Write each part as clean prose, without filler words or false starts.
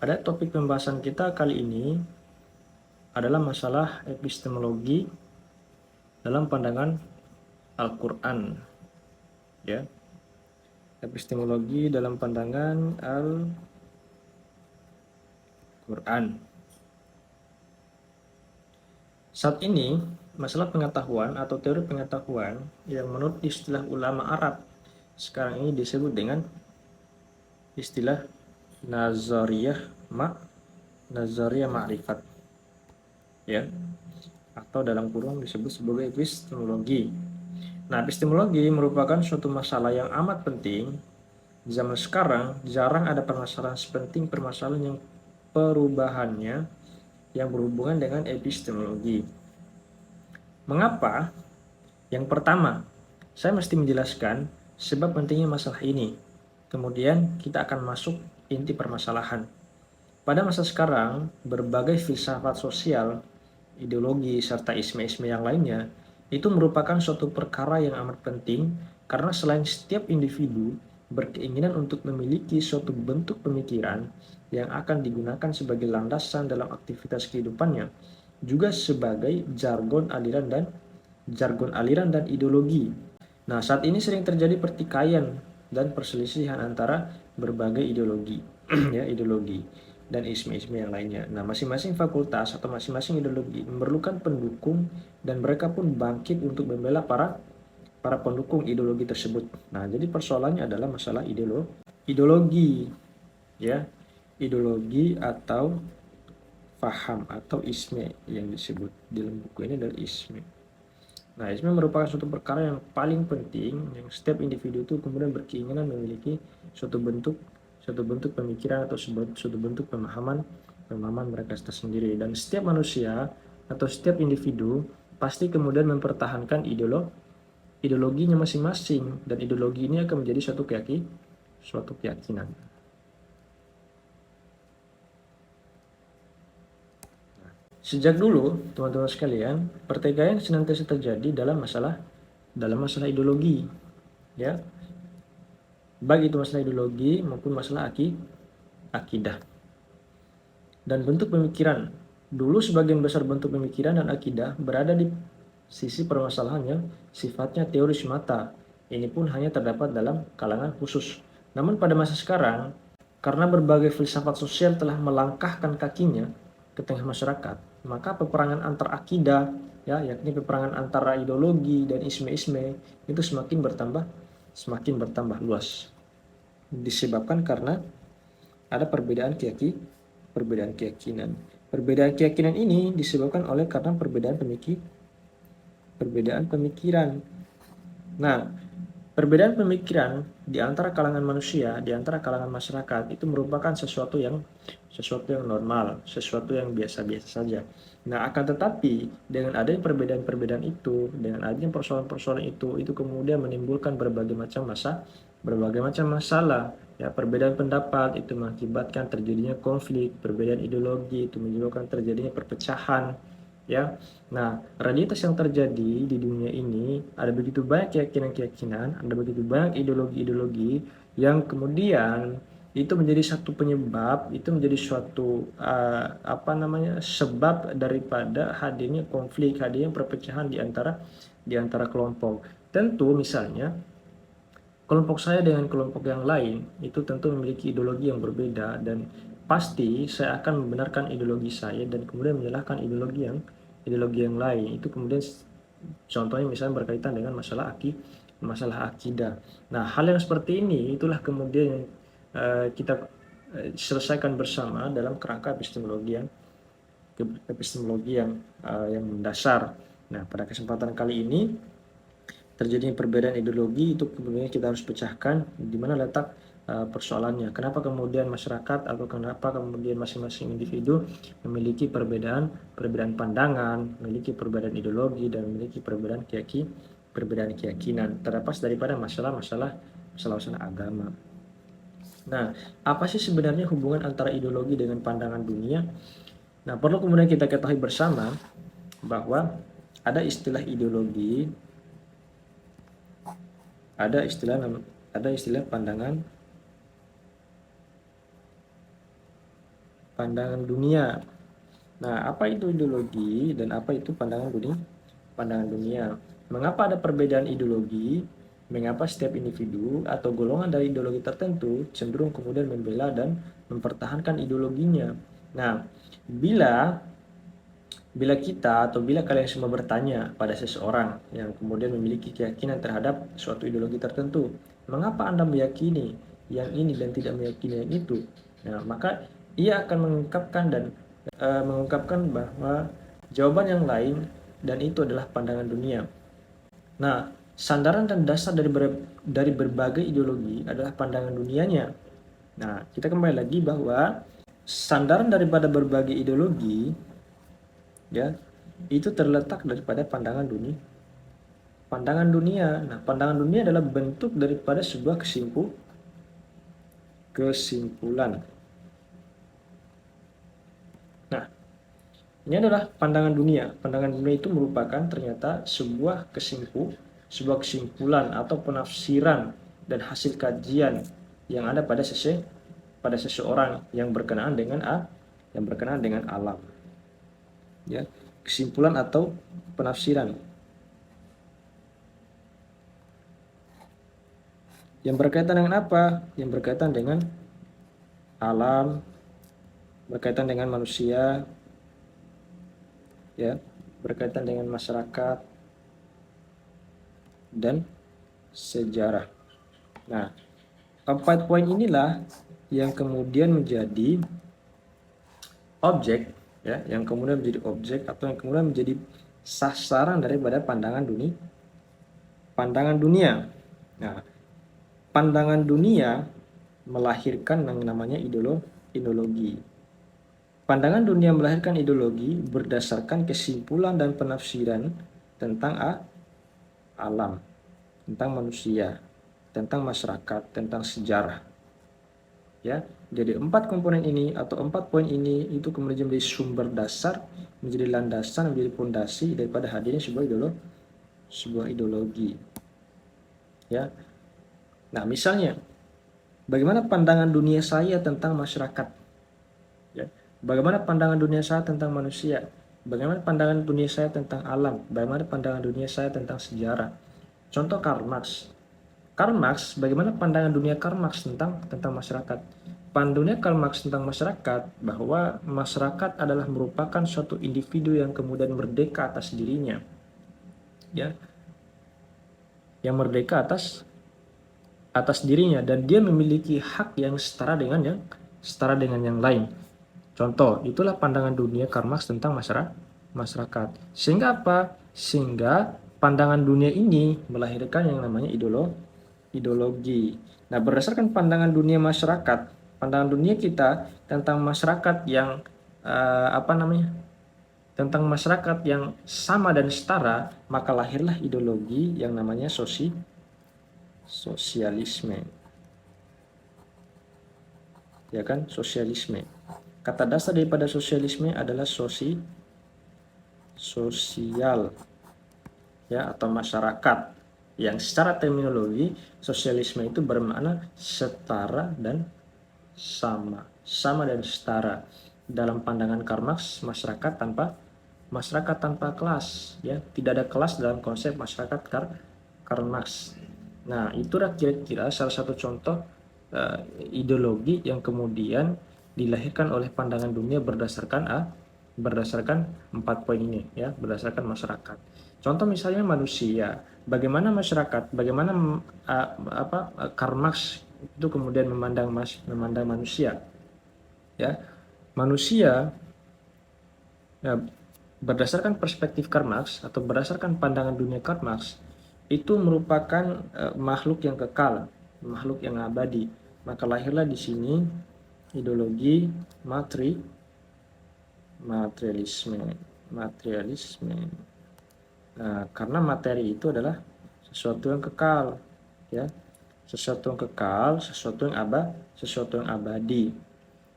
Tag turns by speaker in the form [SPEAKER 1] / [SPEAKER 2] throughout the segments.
[SPEAKER 1] Pada topik pembahasan kita kali ini adalah masalah epistemologi dalam pandangan Al-Quran. Ya, epistemologi dalam pandangan Al-Quran. Saat ini, masalah pengetahuan atau teori pengetahuan yang menurut istilah ulama Arab sekarang ini disebut dengan istilah nazariyah ma'rifat, ya, atau dalam kurung disebut sebagai epistemologi. Nah, epistemologi merupakan suatu masalah yang amat penting. Di zaman sekarang jarang ada permasalahan sepenting permasalahan yang perubahannya yang berhubungan dengan epistemologi. Mengapa? Yang pertama, saya mesti menjelaskan sebab pentingnya masalah ini. Kemudian kita akan masuk inti permasalahan. Pada masa sekarang, berbagai filsafat sosial, ideologi, serta isme-isme yang lainnya itu merupakan suatu perkara yang amat penting karena selain setiap individu berkeinginan untuk memiliki suatu bentuk pemikiran yang akan digunakan sebagai landasan dalam aktivitas kehidupannya, juga sebagai jargon aliran dan ideologi. Nah, saat ini sering terjadi pertikaian dan perselisihan antara berbagai ideologi, ya, ideologi dan isme-isme yang lainnya. Nah, masing-masing fakultas atau masing-masing ideologi memerlukan pendukung dan mereka pun bangkit untuk membela para pendukung ideologi tersebut. Nah, jadi persoalannya adalah masalah ideologi, ya, ideologi atau faham atau isme yang disebut di dalam buku ini adalah isme. Nah, isme merupakan suatu perkara yang paling penting yang setiap individu itu kemudian berkeinginan memiliki suatu bentuk pemikiran atau suatu bentuk pemahaman mereka tersendiri, dan setiap manusia atau setiap individu pasti kemudian mempertahankan ideologinya masing-masing, dan ideologi ini akan menjadi suatu keyakinan. Sejak dulu, teman-teman sekalian, pertikaian senantiasa terjadi dalam masalah ideologi, ya. Baik itu masalah ideologi maupun masalah akidah. Dan bentuk pemikiran. Dulu sebagian besar bentuk pemikiran dan akidah berada di sisi permasalahannya sifatnya teori semata. Ini pun hanya terdapat dalam kalangan khusus. Namun pada masa sekarang, karena berbagai filsafat sosial telah melangkahkan kakinya ke tengah masyarakat, maka peperangan antar akidah, ya, yakni peperangan antara ideologi dan isme-isme itu semakin bertambah luas. Disebabkan karena ada perbedaan keyakinan. Perbedaan keyakinan ini disebabkan oleh karena perbedaan pemikiran. Nah, perbedaan pemikiran di antara kalangan manusia, di antara kalangan masyarakat itu merupakan sesuatu yang normal, sesuatu yang biasa-biasa saja. Nah, akan tetapi dengan adanya perbedaan-perbedaan itu, dengan adanya persoalan-persoalan itu kemudian menimbulkan berbagai macam masalah. Ya, perbedaan pendapat itu mengakibatkan terjadinya konflik, perbedaan ideologi itu menyebabkan terjadinya perpecahan, ya. Nah, realitas yang terjadi di dunia ini ada begitu banyak keyakinan-keyakinan, ada begitu banyak ideologi-ideologi yang kemudian itu menjadi satu penyebab, itu menjadi suatu sebab daripada hadirnya konflik, hadirnya perpecahan di antara kelompok. Tentu misalnya kelompok saya dengan kelompok yang lain itu tentu memiliki ideologi yang berbeda, dan pasti saya akan membenarkan ideologi saya dan kemudian menyalahkan ideologi yang lain. Itu kemudian contohnya misalnya berkaitan dengan masalah akidah. Nah, hal yang seperti ini itulah kemudian kita selesaikan bersama dalam kerangka epistemologi yang mendasar. Nah, pada kesempatan kali ini terjadinya perbedaan ideologi itu kemudian kita harus pecahkan di mana letak persoalannya. Kenapa kemudian masyarakat atau kenapa kemudian masing-masing individu memiliki perbedaan pandangan, memiliki perbedaan ideologi, dan memiliki perbedaan keyakinan terlepas daripada masalah agama. Nah, apa sih sebenarnya hubungan antara ideologi dengan pandangan dunia? Nah, perlu kemudian kita ketahui bersama bahwa ada istilah ideologi, ada istilah pandangan pandangan dunia. Nah, apa itu ideologi dan apa itu pandangan dunia? Pandangan dunia. Mengapa ada perbedaan ideologi? Mengapa setiap individu atau golongan dari ideologi tertentu cenderung kemudian membela dan mempertahankan ideologinya? Nah, bila bila kita atau bila kalian semua bertanya pada seseorang yang kemudian memiliki keyakinan terhadap suatu ideologi tertentu, mengapa Anda meyakini yang ini dan tidak meyakini yang itu? Nah, maka ia akan mengungkapkan bahwa jawaban yang lain dan itu adalah pandangan dunia. Nah, sandaran dan dasar dari berbagai ideologi adalah pandangan dunianya. Nah, kita kembali lagi bahwa sandaran daripada berbagai ideologi ya itu terletak daripada pandangan dunia. Pandangan dunia. Nah, pandangan dunia adalah bentuk daripada sebuah kesimpulan. Nah, ini adalah pandangan dunia. Pandangan dunia itu merupakan ternyata sebuah kesimpulan atau penafsiran dan hasil kajian yang ada pada seseorang yang berkenaan dengan alam. Ya, kesimpulan atau penafsiran yang berkaitan dengan apa? Yang berkaitan dengan alam, berkaitan dengan manusia, ya, berkaitan dengan masyarakat dan sejarah. Nah, 4 poin inilah yang kemudian menjadi objek, ya, yang kemudian menjadi objek atau yang kemudian menjadi sasaran daripada pandangan dunia. Nah, pandangan dunia melahirkan yang namanya ideologi. Pandangan dunia melahirkan ideologi berdasarkan kesimpulan dan penafsiran tentang alam, tentang manusia, tentang masyarakat, tentang sejarah. Ya, jadi 4 komponen ini atau 4 poin ini itu kemudian menjadi sumber dasar, menjadi landasan, menjadi fondasi daripada hadirnya sebuah ideologi. Ya. Nah, misalnya bagaimana pandangan dunia saya tentang masyarakat? Ya. Bagaimana pandangan dunia saya tentang manusia? Bagaimana pandangan dunia saya tentang alam? Bagaimana pandangan dunia saya tentang sejarah? Contoh Karl Marx. Karl Marx, bagaimana pandangan dunia Karl Marx tentang masyarakat? Pandangan dunia Karl Marx tentang masyarakat bahwa masyarakat adalah merupakan suatu individu yang kemudian merdeka atas dirinya, ya, yang merdeka atas dirinya dan dia memiliki hak yang setara dengan yang lain. Contoh, itulah pandangan dunia Karl Marx tentang masyarakat. Sehingga apa? Sehingga pandangan dunia ini melahirkan yang namanya ideologi. Nah, berdasarkan pandangan dunia masyarakat, pandangan dunia kita tentang masyarakat yang tentang masyarakat yang sama dan setara, maka lahirlah ideologi yang namanya sosialisme. Ya kan, sosialisme. Kata dasar daripada sosialisme adalah sosial, ya, atau masyarakat, yang secara terminologi sosialisme itu bermakna setara dan sama dan setara. Dalam pandangan Karl Marx, masyarakat tanpa kelas, ya, tidak ada kelas dalam konsep masyarakat Karl Marx. Nah, itulah kira-kira salah satu contoh ideologi yang kemudian dilahirkan oleh pandangan dunia berdasarkan 4 poin ini, ya, berdasarkan masyarakat. Contoh misalnya manusia, bagaimana masyarakat, bagaimana Karl Marx itu kemudian memandang manusia, ya. Manusia, ya, berdasarkan perspektif Karl Marx atau berdasarkan pandangan dunia Karl Marx itu merupakan makhluk yang kekal, makhluk yang abadi. Maka lahirlah di sini ideologi materialisme. Nah, karena materi itu adalah sesuatu yang kekal, ya, sesuatu yang kekal, sesuatu yang abadi.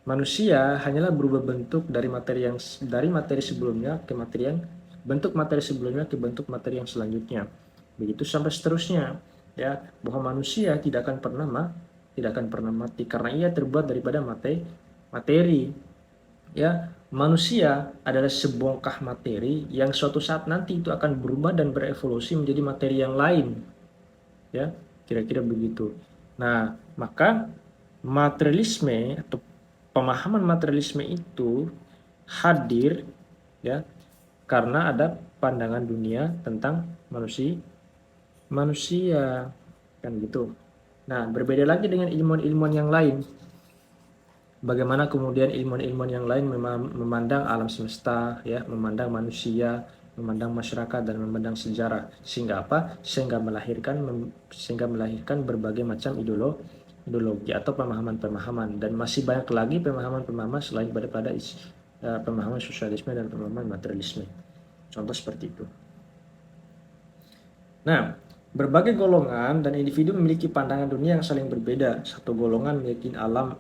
[SPEAKER 1] Manusia hanyalah berubah bentuk dari materi sebelumnya ke materi yang bentuk materi sebelumnya ke bentuk materi yang selanjutnya. Begitu sampai seterusnya, ya, bahwa manusia tidak akan pernah mati karena ia terbuat daripada materi. Ya, manusia adalah sebongkah materi yang suatu saat nanti itu akan berubah dan berevolusi menjadi materi yang lain, ya, kira-kira begitu. Nah, maka materialisme atau pemahaman materialisme itu hadir, ya, karena ada pandangan dunia tentang manusia kan gitu. Nah, berbeda lagi dengan ilmuwan-ilmuwan yang lain. Bagaimana kemudian ilmuwan-ilmuwan yang lain memandang alam semesta, ya, memandang manusia, memandang masyarakat dan memandang sejarah, sehingga apa? Sehingga melahirkan berbagai macam ideologi atau pemahaman-pemahaman, dan masih banyak lagi pemahaman-pemahaman selain daripada pemahaman sosialisme dan pemahaman materialisme. Contoh seperti itu. Nah, berbagai golongan dan individu memiliki pandangan dunia yang saling berbeda. Satu golongan meyakini alam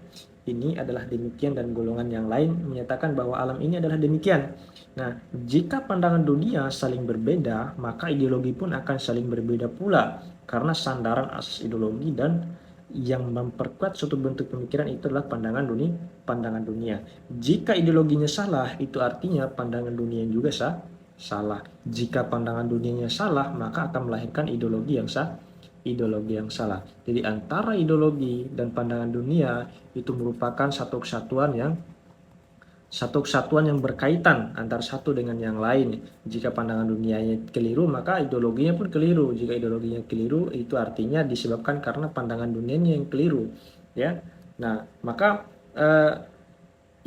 [SPEAKER 1] ini adalah demikian dan golongan yang lain menyatakan bahwa alam ini adalah demikian. Nah, jika pandangan dunia saling berbeda, maka ideologi pun akan saling berbeda pula, karena sandaran asas ideologi dan yang memperkuat suatu bentuk pemikiran itu adalah pandangan dunia. Jika ideologinya salah, itu artinya pandangan dunia juga salah. Jika pandangan dunianya salah, maka akan melahirkan ideologi yang salah. Jadi antara ideologi dan pandangan dunia itu merupakan satu kesatuan yang berkaitan antara satu dengan yang lain. Jika pandangan dunianya keliru, maka ideologinya pun keliru. Jika ideologinya keliru, itu artinya disebabkan karena pandangan dunianya yang keliru, ya. Nah, maka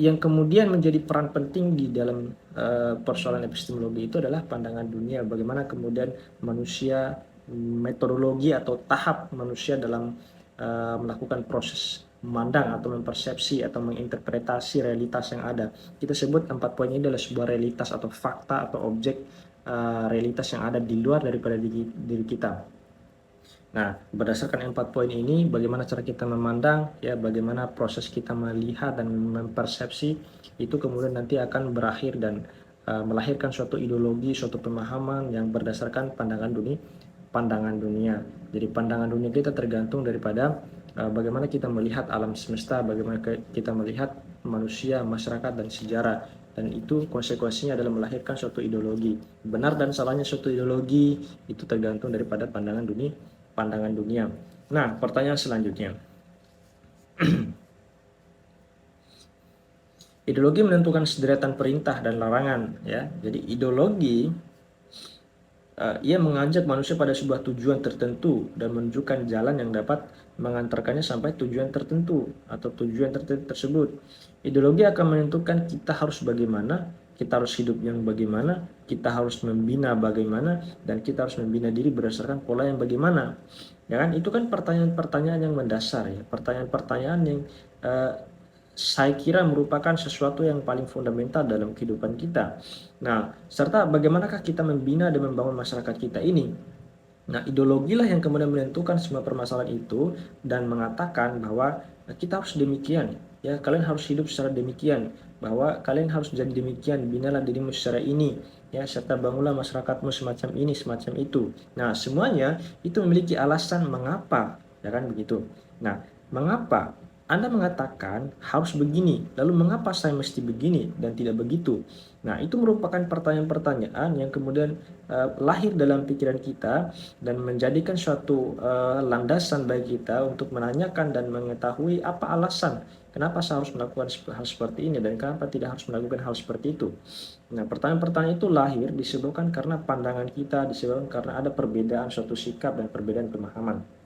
[SPEAKER 1] yang kemudian menjadi peran penting di dalam persoalan epistemologi itu adalah pandangan dunia. Bagaimana kemudian manusia, metodologi atau tahap manusia dalam melakukan proses memandang atau mempersepsi atau menginterpretasi realitas yang ada. Kita sebut 4 poin ini adalah sebuah realitas atau fakta atau objek realitas yang ada di luar daripada diri kita. Nah, berdasarkan 4 poin ini, bagaimana cara kita memandang, ya, bagaimana proses kita melihat dan mempersepsi, itu kemudian nanti akan berakhir dan melahirkan suatu ideologi, suatu pemahaman yang berdasarkan pandangan dunia. Jadi pandangan dunia kita tergantung daripada bagaimana kita melihat alam semesta, bagaimana kita melihat manusia, masyarakat, dan sejarah. Dan itu konsekuensinya adalah melahirkan suatu ideologi. Benar dan salahnya suatu ideologi itu tergantung daripada pandangan dunia. Nah, pertanyaan selanjutnya. Ideologi menentukan sederetan perintah dan larangan, ya. Jadi ideologi ia mengajak manusia pada sebuah tujuan tertentu dan menunjukkan jalan yang dapat mengantarkannya sampai tujuan tertentu atau tujuan tersebut. Ideologi akan menentukan kita harus bagaimana, kita harus hidup yang bagaimana, kita harus membina bagaimana, dan kita harus membina diri berdasarkan pola yang bagaimana. Ya kan? Itu kan pertanyaan-pertanyaan yang mendasar, ya. Pertanyaan-pertanyaan yang saya kira merupakan sesuatu yang paling fundamental dalam kehidupan kita. Nah, serta bagaimanakah kita membina dan membangun masyarakat kita ini. Nah, ideologilah yang kemudian menentukan semua permasalahan itu dan mengatakan bahwa kita harus demikian, ya, kalian harus hidup secara demikian, bahwa kalian harus jadi demikian, binalah dirimu secara ini, ya, serta bangunlah masyarakatmu semacam ini, semacam itu. Nah, semuanya itu memiliki alasan mengapa, ya kan begitu. Nah, mengapa Anda mengatakan harus begini, lalu mengapa saya mesti begini dan tidak begitu? Nah, itu merupakan pertanyaan-pertanyaan yang kemudian lahir dalam pikiran kita dan menjadikan suatu landasan bagi kita untuk menanyakan dan mengetahui apa alasan kenapa saya harus melakukan hal seperti ini dan kenapa tidak harus melakukan hal seperti itu. Nah, pertanyaan-pertanyaan itu lahir disebabkan karena pandangan kita, disebabkan karena ada perbedaan suatu sikap dan perbedaan pemahaman.